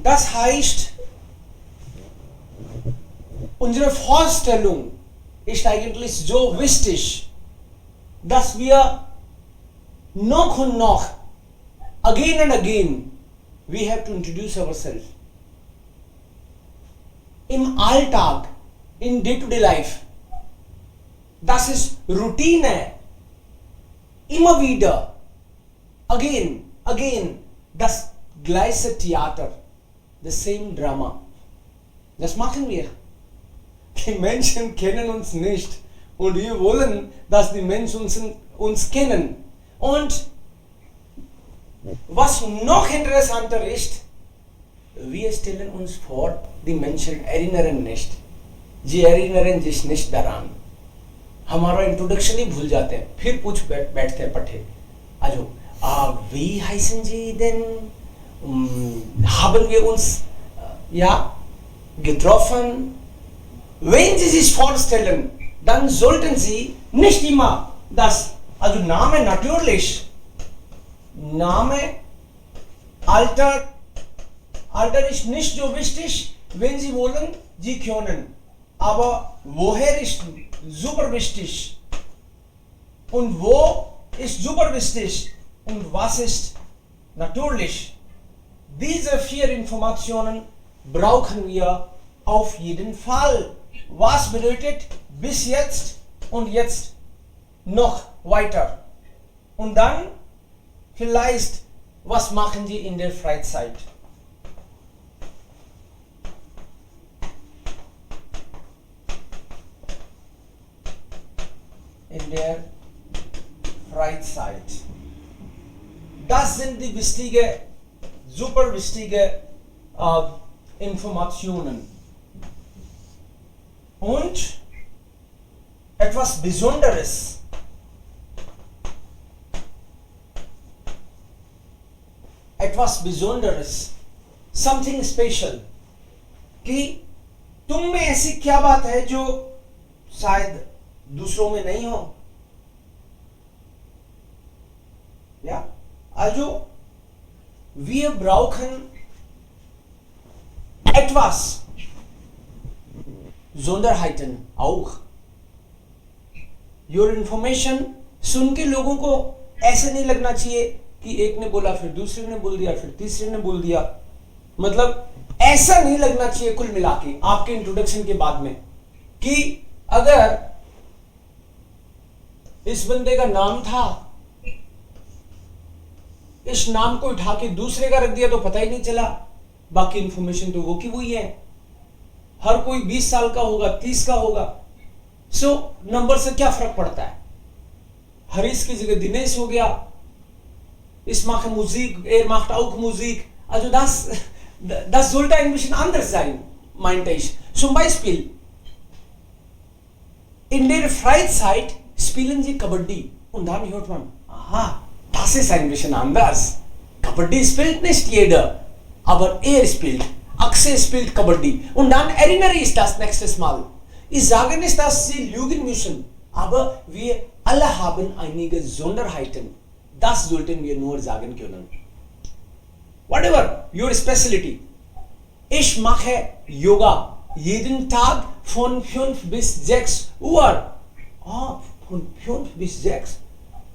Das heißt, unsere Vorstellung ist eigentlich so wichtig, dass wir noch und noch, again and again, we have to introduce ourselves. Im Alltag, in day-to-day life, das ist Routine. Immer wieder, again, das gleiche Theater, the same drama. Das machen wir. Die Menschen kennen uns nicht und wir wollen, dass die Menschen uns kennen. Und was noch interessanter ist, wir stellen uns vor, die Menschen erinnern nicht. Sie erinnern sich nicht daran. हमारा introduction ही भूल जाते हैं, फिर पूछ बैठते हैं पट्टे. Also, wie heißen Sie denn? Haben wir uns getroffen? Wenn Sie sich vorstellen, dann sollten Sie nicht immer das, also Name natürlich, Name, Alter ist nicht so wichtig, wenn Sie wollen, Sie können. Aber woher ist super wichtig? Und wo ist super wichtig? Und was ist natürlich? Diese 4 Informationen brauchen wir auf jeden Fall. Was bedeutet bis jetzt und jetzt noch weiter? Und dann vielleicht, was machen die in der Freizeit? In der Freizeit. Das sind die wichtige, super wichtige Informationen. Und etwas Besonderes. Etwas Besonderes. Something special. कि तुम में ऐसी क्या बात है जो शायद दूसरों में नहीं हो? Ja, also wir brauchen etwas Sonderheiten auch. Your information सुन के लोगों को ऐसे नहीं लगना चाहिए कि एक ने बोला फिर दूसरे ने बोल दिया फिर तीसरे ने बोल दिया. मतलब ऐसा नहीं लगना चाहिए कुल मिला के आपके इंट्रोडक्शन के बाद में कि अगर इस बंदे का नाम था, इस नाम को उठा के दूसरे का रख दिया तो पता ही नहीं चला, बाकी इंफॉर्मेशन तो वो की वही है. हर कोई 20 साल का होगा, 30 का होगा. सो नंबर से क्या फर्क पड़ता है? हरीश की जगह दिनेश हो गया. Ich mache Musik, macht auch Musik. Also das sollte ein bisschen anders sein, meinte ich. Zum Beispiel, in der Freizeit spielen sie Kabaddi. Und dann hört man, aha, das ist ein bisschen anders. Kabaddi spielt nicht jeder, aber er spielt. Akshay spielt Kabaddi. Und dann erinnere ich das nächstes Mal. Ich sage nicht, dass sie lügen müssen, aber wir alle haben einige Sonderheiten. Das sollten wir nur sagen können. Whatever your specialty. Ich mache Yoga jeden Tag von 5 bis 6 Uhr. Von 5 bis 6.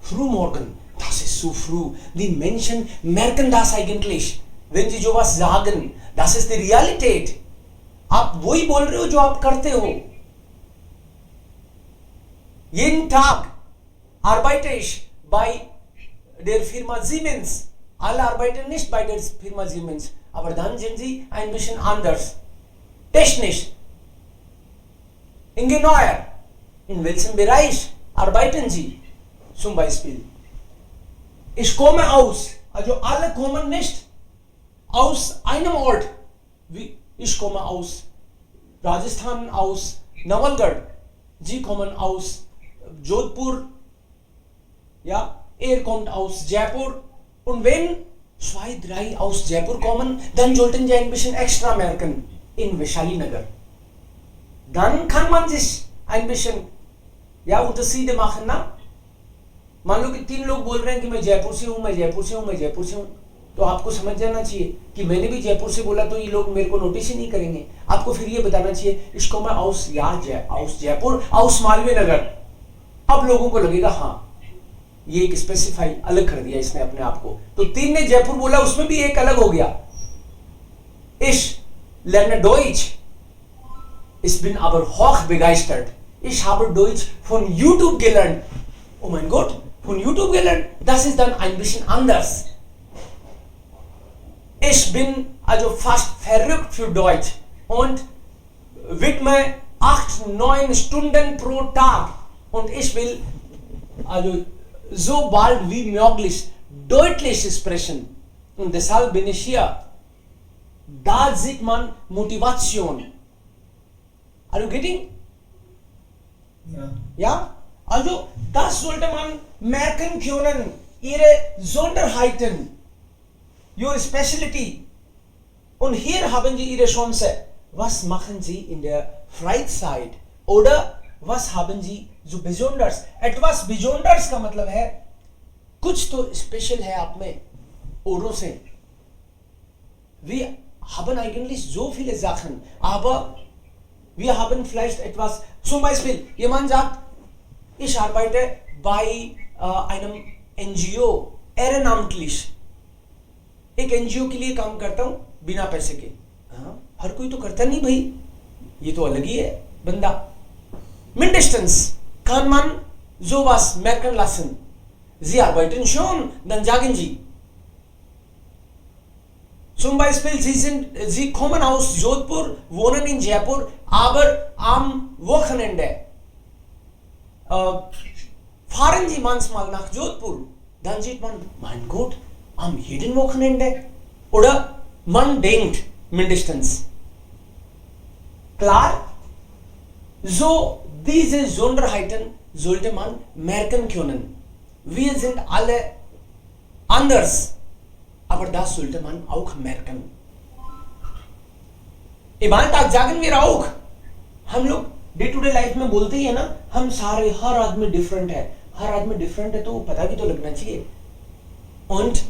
Frühmorgen. Das ist so früh. Die Menschen merken das eigentlich, wenn sie sowas sagen. Das ist die Realität. आप वही बोल रहे हो जो आप करते हो. Jeden Tag arbeite ich bei der Firma Siemens. Alle arbeiten nicht bei der Firma Siemens, aber dann sind sie ein bisschen anders. Technisch. Ingenieur. In welchem Bereich arbeiten sie? Zum Beispiel. Ich komme aus, also alle kommen nicht aus einem Ort. Ich komme aus Rajasthan, aus Nawalgarh. Sie kommen aus Jodhpur. Ja, kommt aus Jaipur. Und wenn 2, 3 aus Jaipur kommen, dann sollten sie ein bisschen extra merken in Vaishali-Nagar. Dann kann man sich ein bisschen Unterschiede machen, ना? मान लो कि 3 लोग बोल रहे हैं कि मैं जयपुर से हूं, मैं जयपुर से हूं, मैं जयपुर से हूं. तो आपको समझ जाना चाहिए कि मैंने भी जयपुर से बोला तो ये लोग मेरे को नोटिस ही नहीं करेंगे। आपको फिर ये बताना चाहिए इसको मैं आउस जयपुर आउस मालवीय नगर, अब लोगों को लगेगा हाँ ये एक स्पेसिफाई अलग कर दिया इसने अपने आप को। तो 3 ने जयपुर बोला, उसमें भी एक अलग हो गया। Ich lerne Deutsch. Ich bin aber hochbegeistert. Ich habe Deutsch von YouTube gelernt. Oh mein Gott, von YouTube gelernt. Das ist dann ein bisschen anders. Ich bin also fast verrückt für Deutsch und widme 8-9 Stunden pro Tag. Und ich will also so bald wie möglich deutlich sprechen. Und deshalb bin ich hier. Da sieht man Motivation. Are you getting? Ja. Ja? Also, das sollte man merken können. Ihre Sonderheiten. Your specialty. Und hier haben Sie Ihre Chance. Was machen Sie in der Freizeit? Oder was haben Sie so besonders? Etwas besonders का मतलब है कुछ तो special है आप में औरों से. Wir haben eigentlich so viele Sachen, aber wir haben vielleicht etwas. Zum Beispiel, jemand sagt, ich arbeite bei einem NGO, ehrenamtlich. एक एनजीओ के लिए काम करता हूं बिना पैसे के. हाँ, हर कोई तो करता नहीं भाई, ये तो अलग ही है बंदा. Mindestens kann man sowas merken lassen. Sie arbeiten schon, dann sagen Sie. Zum Beispiel, Sie kommen aus Jodhpur, wohnen in Jaipur, aber am Wochenende fahren Sie manchmal nach Jodhpur. Dann sieht man, mein Gott, am jeden Wochenende. Oder man denkt mindestens. Klar? So, diese Sonderheiten sollte man merken können. Wir sind alle anders, aber das sollte man auch merken. Im Alltag sagen wir auch, हम लोग day to day life में बोलते ही है ना, हम सारे, हर आदमी different है. हर आदमी डिफरेंट है तो पता भी तो लगना चाहिए. Und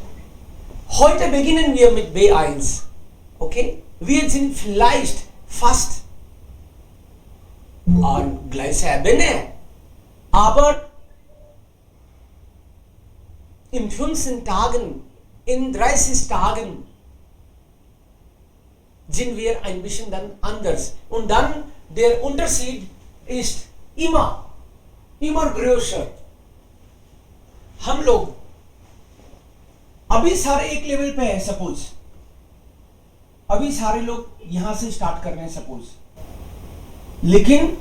heute beginnen wir mit B1. Okay? Wir sind vielleicht fast an gleicher Ebene, aber in 15 Tagen, in 30 Tagen sind wir ein bisschen dann anders. Und dann der Unterschied ist immer größer. हम लोग अभी सारे एक level पे है. Suppose अभी सारे लोग यहां से स्टार्ट कर रहे हैं सपोज, लेकिन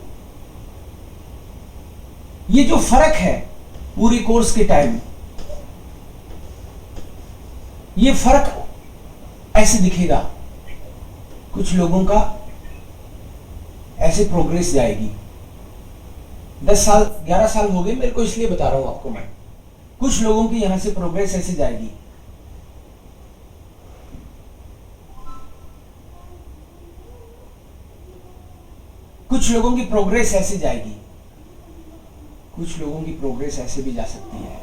ये जो फर्क है पूरी कोर्स के टाइम, ये फर्क ऐसे दिखेगा. कुछ लोगों का ऐसे प्रोग्रेस जाएगी. 10 साल 11 साल हो गए मेरे को, इसलिए बता रहा हूं आपको मैं. कुछ लोगों की यहां से प्रोग्रेस ऐसे जाएगी. कुछ लोगों की प्रोग्रेस ऐसे जाएगी. कुछ लोगों की प्रोग्रेस ऐसे भी जा सकती है.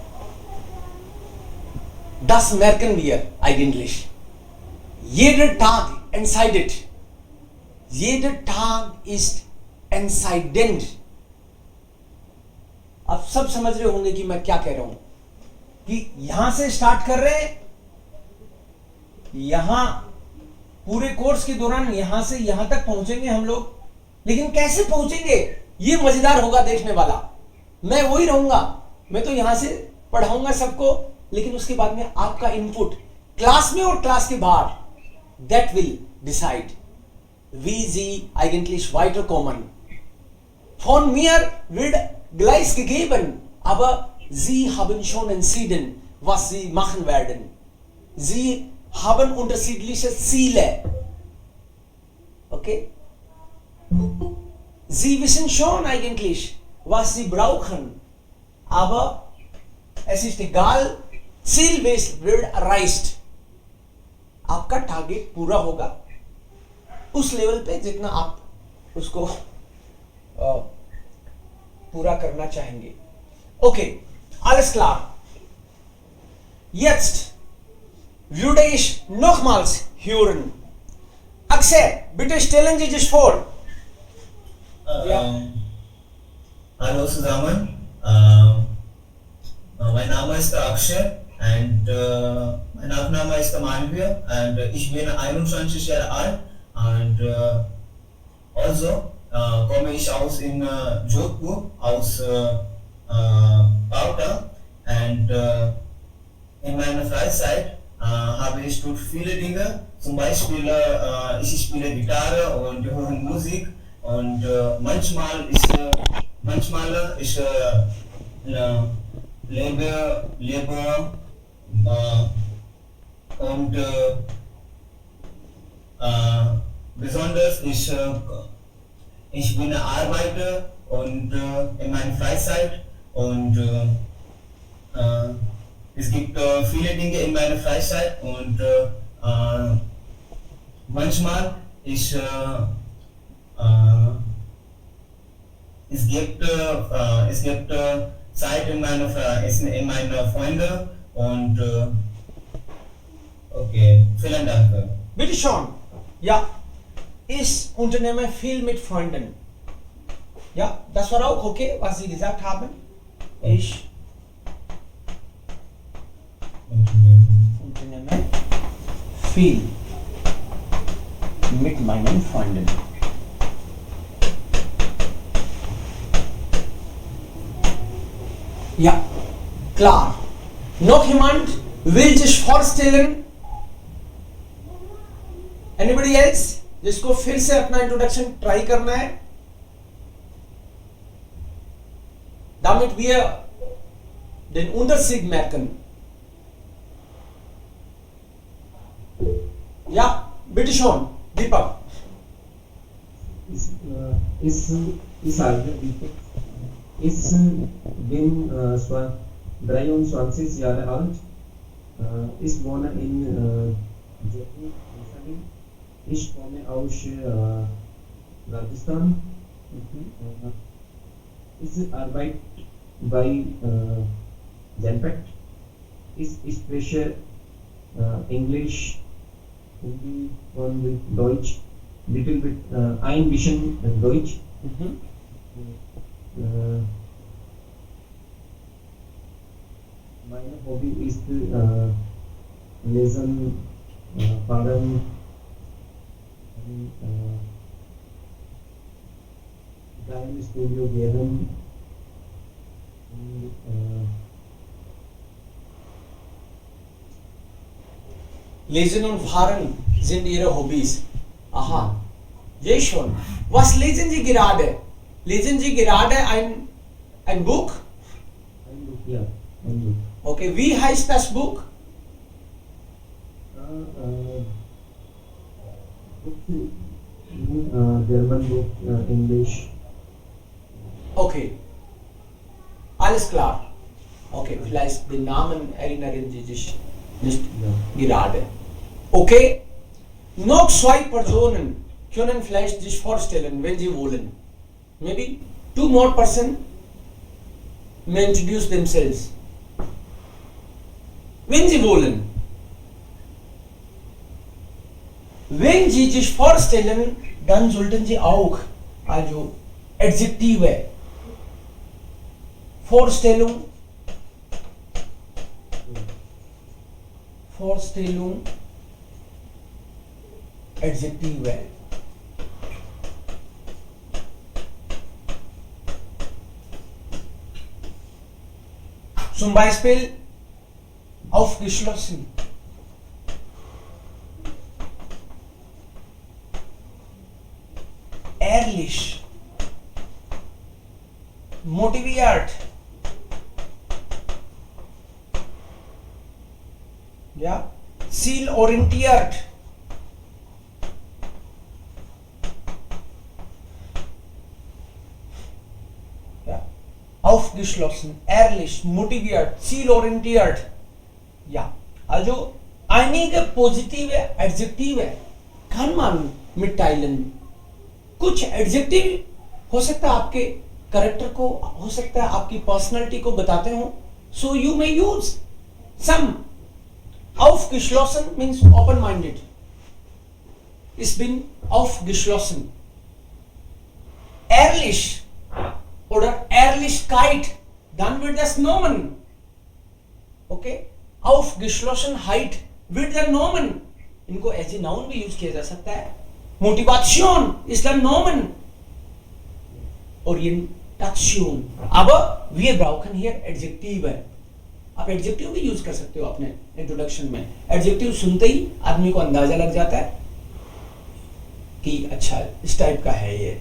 Das merken wir eigentlich. Jeder Tag entscheidet. Jeder Tag ist entscheidend. आप सब समझ रहे होंगे कि मैं क्या कह रहा हूं, कि यहां से स्टार्ट कर रहे हैं, यहां पूरे कोर्स के दौरान यहां से यहां तक पहुंचेंगे हम लोग. लेकिन कैसे पहुंचेंगे ये मजेदार होगा देखने वाला. मैं वही रहूंगा, मैं तो यहां से पढ़ाऊंगा सबको, लेकिन उसके बाद में आपका इनपुट क्लास में और क्लास के बाहर, that will decide. Wie Sie eigentlich weiterkommen. Von mir wird gleich gegeben, aber Sie haben schon entschieden, was Sie machen werden. Sie haben unterschiedliche Ziele. Okay? Sie wissen schon eigentlich, was Sie brauchen, aber es ist egal, Ziel wird erreicht. आपका target पूरा होगा उस level पे जितना आप उसको पूरा करना चाहेंगे. Okay, alles klar. Jetzt würde ich nochmals hören. Axel, bitte stellen Sie sich vor. Ja. Hallo zusammen. Mein Name ist Akshay und mein Nachname ist Manvir und ich bin 21 Jahre alt und also komme ich aus in Jodhpur, aus Bauta und in meiner Freizeit habe ich tut viele Dinge, zum Beispiel ich spiele Gitarre und höre Musik und manchmal ich lebe und besonders ich bin Arbeiter und in meiner Freizeit und es gibt viele Dinge in meiner Freizeit und manchmal es gibt Zeit in meiner Freunde und okay, vielen Dank. Bitte schon. Ja, ich unternehme viel mit Freunden. Ja, das war auch okay, was Sie gesagt haben. Ich unternehme viel mit meinen Freunden. Ja, klar. Noch jemand will sich vorstellen? Anybody else? जिसको फिर से अपना introduction try करना है, damit wir den Unterschied merken. Ja, bitte schon, Deepak. Ich bin 23 Jahre alt. Ich wohne in Jaipur. Ich komme aus Rajasthan. Ich arbeite bei Genpact. Ich spreche Englisch, Hindi und Deutsch. Little bit, ein bisschen Deutsch. Meine Hobby ist Lesen, Fahren, kleines Studio gehen. Lesen und Fahren sind Ihre Hobbys. Aha, sehr schön. Was lesen Sie gerade? Lesen Sie gerade ein Buch? Ein Buch, ja, ein Buch. Okay, wie heißt das Buch? German Buch, Englisch. Okay, alles klar. Okay, vielleicht den Namen erinnern Sie sich nicht gerade. Okay, noch zwei Personen können vielleicht sich vorstellen, wenn sie wollen. Maybe 2 more person may introduce themselves. Wenn sie wollen. Wenn sie sich vorstellen, dann sollten sie auch also Adjektive, Vorstellung, Adjektive. Zum Beispiel aufgeschlossen. Ehrlich. Motiviert. Ja, zielorientiert. Ja, aufgeschlossen, ehrlich, motiviert, zielorientiert. Ja, also einige positive Adjektive kann man mitteilen. कुछ adjective हो सकता है आपके character को, हो सकता है आपकी पर्सनालिटी को बताते हो, so you may use some Aufgeschlossen means open-minded. Ich bin aufgeschlossen. Ehrlich oder Ehrlichkeit, dann wird das Nomen. Okay? Aufgeschlossenheit wird der Nomen. इनको एज ए नाउन भी यूज किया जा सकता है. Motivation ist der Nomen. Orientation. Aber wir brauchen hier Adjektive. आप adjective भी use कर सकते हो अपने इंट्रोडक्शन में. एडजेक्टिव सुनते ही आदमी को अंदाजा लग जाता है कि अच्छा इस टाइप का है ये.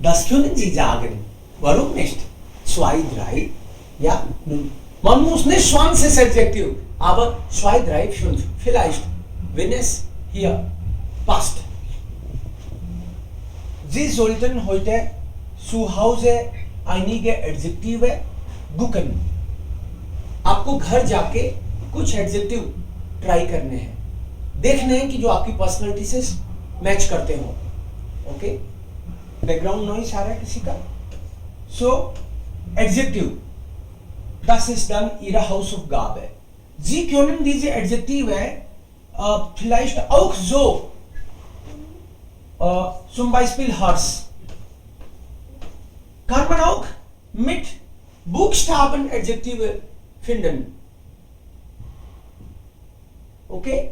Das können Sie sagen. Warum nicht? Zwei, drei. Ja, nun. Man muss nicht 20 Adjektiv, aber 2, 3, 5. Vielleicht, wenn es hier passt. Sie sollten heute zu Hause einige Adjektive gucken. आपको घर जाके कुछ एडजेक्टिव ट्राई करने हैं, देखने हैं कि जो आपकी पर्सनालिटी से मैच करते हो. ओके, बैकग्राउंड नॉइस आ रहा है किसी का? सो adjective, das ist dann ihre Hausaufgabe. Sie können diese Adjektive vielleicht auch so, zum Beispiel Hers, kann man auch mit Buchstaben Adjektive finden. Okay?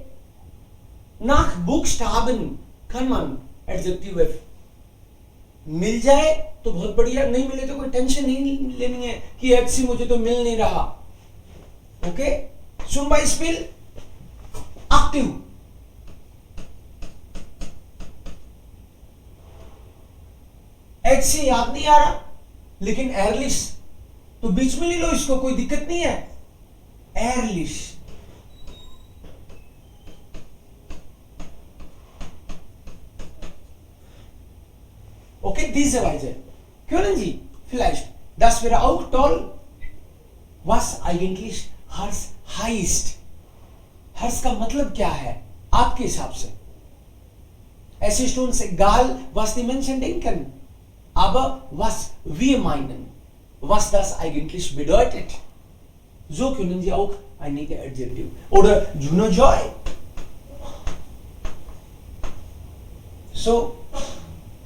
Nach Buchstaben kann man Adjektive मिल जाए तो बहुत बढ़िया, नहीं मिले तो कोई टेंशन नहीं लेनी है कि एच मुझे तो मिल नहीं रहा. Okay, zum Beispiel aktiv. H से याद नहीं आ रहा, लेकिन एयरलिश तो बीच में ले लो, इसको कोई दिक्कत नहीं है. एयरलिश. Okay, diese Weise. Können Sie vielleicht, das wäre auch toll, was eigentlich Hers heißt. Hers का मतलब क्या है आपके हिसाब से? Es ist uns egal, was die Menschen denken, aber was wir meinen, was das eigentlich bedeutet. So können Sie auch einige Adjektive. Oder Juno Joy. So,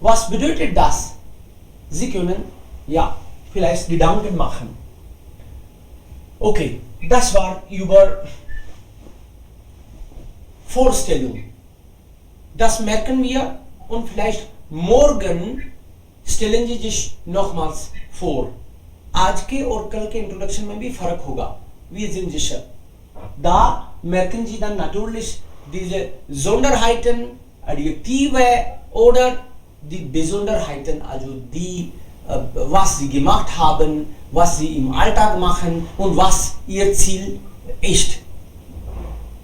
was bedeutet das? Sie können ja vielleicht Gedanken machen. Okay, das war über Vorstellung. Das merken wir und vielleicht morgen stellen Sie sich nochmals vor. आज के और कल के introduction में भी फर्क होगा. Wir sind sicher. Da merken Sie dann natürlich diese Sonderheiten, Adjektive oder die Besonderheiten, also die, was sie gemacht haben, was sie im Alltag machen und was ihr Ziel ist.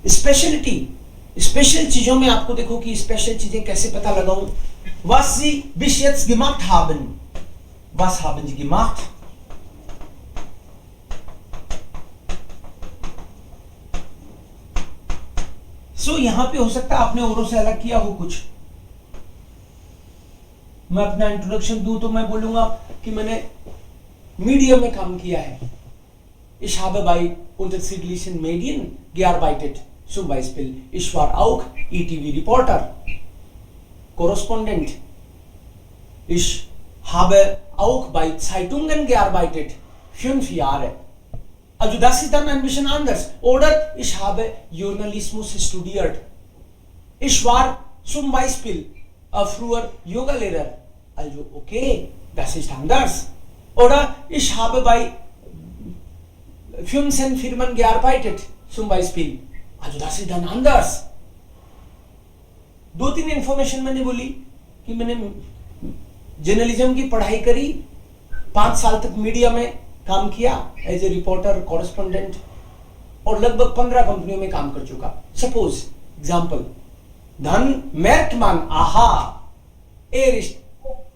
Speciality, special चीजों में आपको देखो कि special चीजें कैसे पता लगाऊं. Was sie bis jetzt gemacht haben, was haben sie gemacht? So यहां पे हो सकता है आपने औरों से अलग किया हो कुछ. मैं अपना इंट्रोडक्शन दूं तो मैं बोलूंगा कि मैंने मीडिया में काम किया है. Ich habe bei unterschiedlichen Medien gearbeitet. Zum Beispiel, ich war auch ETV-Reporter, Korrespondent. Ich habe auch bei Zeitungen gearbeitet, 5 Jahre. Also das ist dann ein bisschen anders. Oder ich habe Journalismus studiert. Ich war zum Beispiel früher Yoga-Lehrer. Also okay, das ist anders. Oder ich habe bei 15 Firmen gearbeitet, zum Beispiel. Also das ist dann anders. 2-3 information मैंने बोली कि मैंने journalism की पढ़ाई करी, 5 साल तक media में काम किया एज ए रिपोर्टर, कॉरेस्पोंडेंट, और लगभग 15 कंपनियों में काम कर चुका. Suppose example, dann merkt man, aha, ist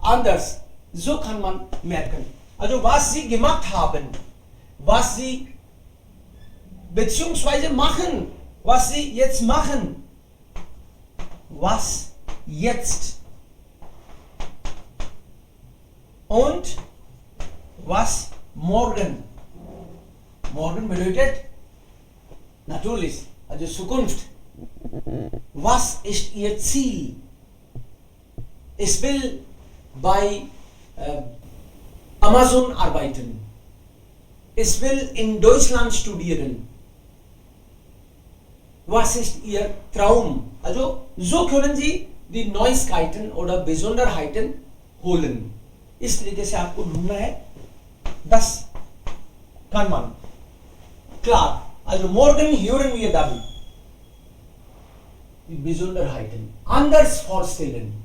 anders. So kann man merken. Also was sie gemacht haben, was sie beziehungsweise machen, was sie jetzt machen, was jetzt und was morgen. Morgen bedeutet natürlich, also Zukunft. Was ist Ihr Ziel? Ich will bei Amazon arbeiten. Ich will in Deutschland studieren. Was ist Ihr Traum? Also so können Sie die Neuigkeiten oder Besonderheiten holen. इस तरीके से आपको ढूंढना है. Das kann man. Klar. Also morgen hören wir damit. Die Besonderheiten. Anders vorstellen.